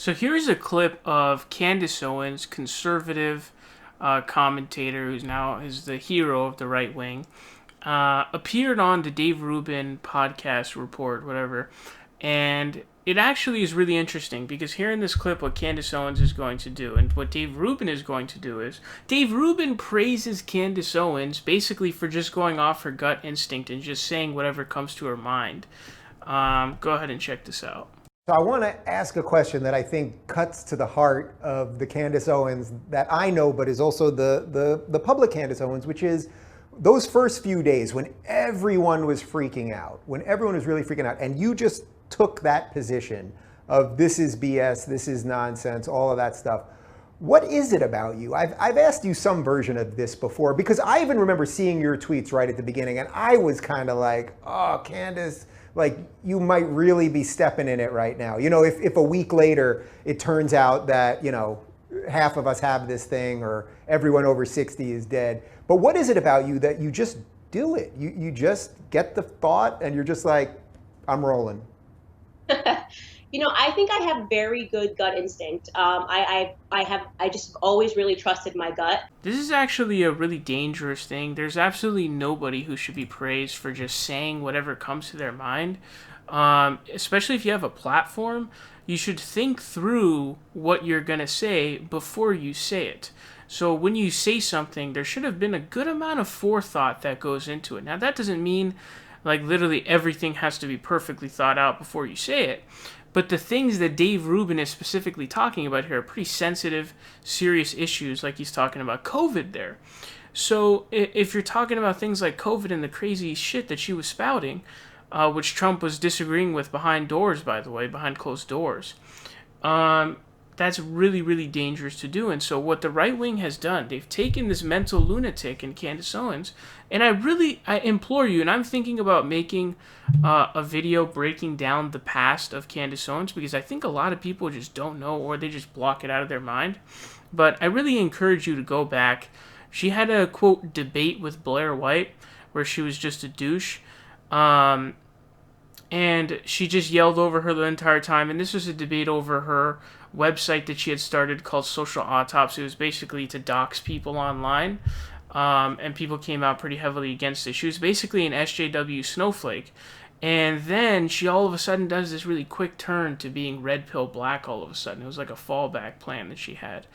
So here's a clip of Candace Owens, conservative commentator who's now is the hero of the right wing, appeared on the Dave Rubin podcast report, whatever, and it actually is really interesting because here in this clip, what Candace Owens is going to do and what Dave Rubin is going to do is Dave Rubin praises Candace Owens basically for just going off her gut instinct and just saying whatever comes to her mind. Go ahead and check this out. So I want to ask a question that I think cuts to the heart of the Candace Owens that I know, but is also the public Candace Owens, which is those first few days when everyone was freaking out, when everyone was really freaking out, and you just took that position of this is BS, this is nonsense, all of that stuff. What is it about you? I've asked you some version of this before because I even remember seeing your tweets right at the beginning, and I was kind of like, oh, Candace, like you might really be stepping in it right now. You know, if a week later it turns out that, you know, half of us have this thing or everyone over 60 is dead. But what is it about you that you just do it? You just get the thought and you're just like, I'm rolling. I think I have very good gut instinct. I just always really trusted my gut. This is actually a really dangerous thing. There's absolutely nobody who should be praised for just saying whatever comes to their mind. Especially if you have a platform, you should think through what you're going to say before you say it. So when you say something, there should have been a good amount of forethought that goes into it. Now, that doesn't mean like literally everything has to be perfectly thought out before you say it. But the things that Dave Rubin is specifically talking about here are pretty sensitive, serious issues, like he's talking about COVID there. So if you're talking about things like COVID and the crazy shit that she was spouting, which Trump was disagreeing with behind doors, by the way, behind closed doors, that's really, really dangerous to do. And so what the right wing has done, they've taken this mental lunatic in Candace Owens, and I implore you, and I'm thinking about making a video breaking down the past of Candace Owens, because I think a lot of people just don't know, or they just block it out of their mind. But I really encourage you to go back. She had a, quote, debate with Blair White, where she was just a douche. And she just yelled over her the entire time. And this was a debate over her website that she had started called Social Autopsy. It was basically to dox people online. And people came out pretty heavily against it. She was basically an SJW snowflake. And then she all of a sudden does this really quick turn to being red pill black all of a sudden. It was like a fallback plan that she had.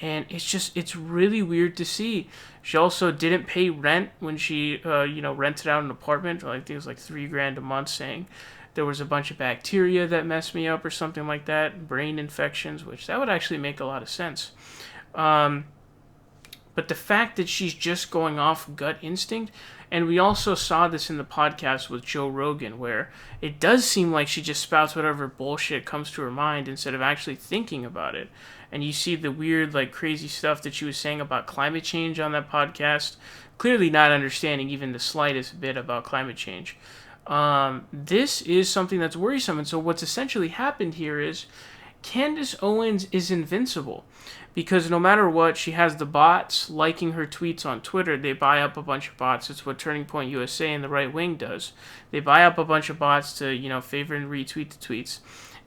And it's really weird to see. She also didn't pay rent when she, rented out an apartment. I think it was like $3,000 a month, saying there was a bunch of bacteria that messed me up or something like that. Brain infections, which that would actually make a lot of sense. But the fact that she's just going off gut instinct, and we also saw this in the podcast with Joe Rogan, where it does seem like she just spouts whatever bullshit comes to her mind instead of actually thinking about it. And you see the weird, like, crazy stuff that she was saying about climate change on that podcast, clearly not understanding even the slightest bit about climate change. This is something that's worrisome. And so what's essentially happened here is Candace Owens is invincible, because no matter what, she has the bots liking her tweets on Twitter. They buy up a bunch of bots. It's what Turning Point USA and the right wing does. They buy up a bunch of bots to, favor and retweet the tweets.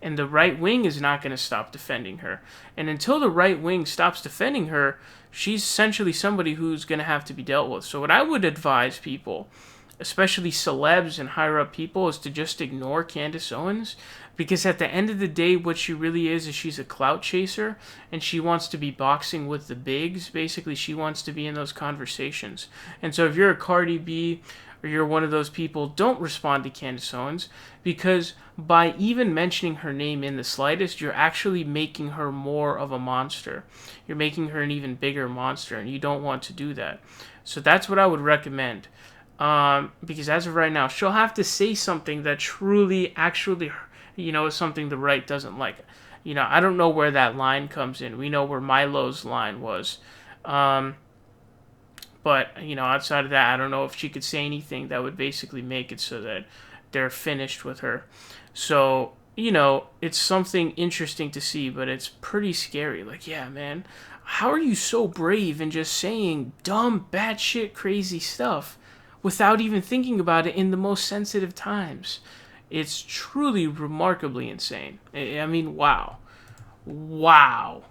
And the right wing is not going to stop defending her. And until the right wing stops defending her, she's essentially somebody who's going to have to be dealt with. So what I would advise people, especially celebs and higher up people, is to just ignore Candace Owens, because at the end of the day, what she really is she's a clout chaser, and she wants to be boxing with the bigs. Basically, she wants to be in those conversations. And so if you're a Cardi B or you're one of those people, don't respond to Candace Owens, because by even mentioning her name in the slightest, you're actually making her more of a monster. You're making her an even bigger monster, and you don't want to do that. So that's what I would recommend. Because as of right now, she'll have to say something that truly, actually, is something the right doesn't like. I don't know where that line comes in. We know where Milo's line was. But, outside of that, I don't know if she could say anything that would basically make it so that they're finished with her. So, it's something interesting to see, but it's pretty scary. Like, yeah, man, how are you so brave in just saying dumb, batshit crazy stuff without even thinking about it in the most sensitive times? It's truly remarkably insane. I mean, wow. Wow.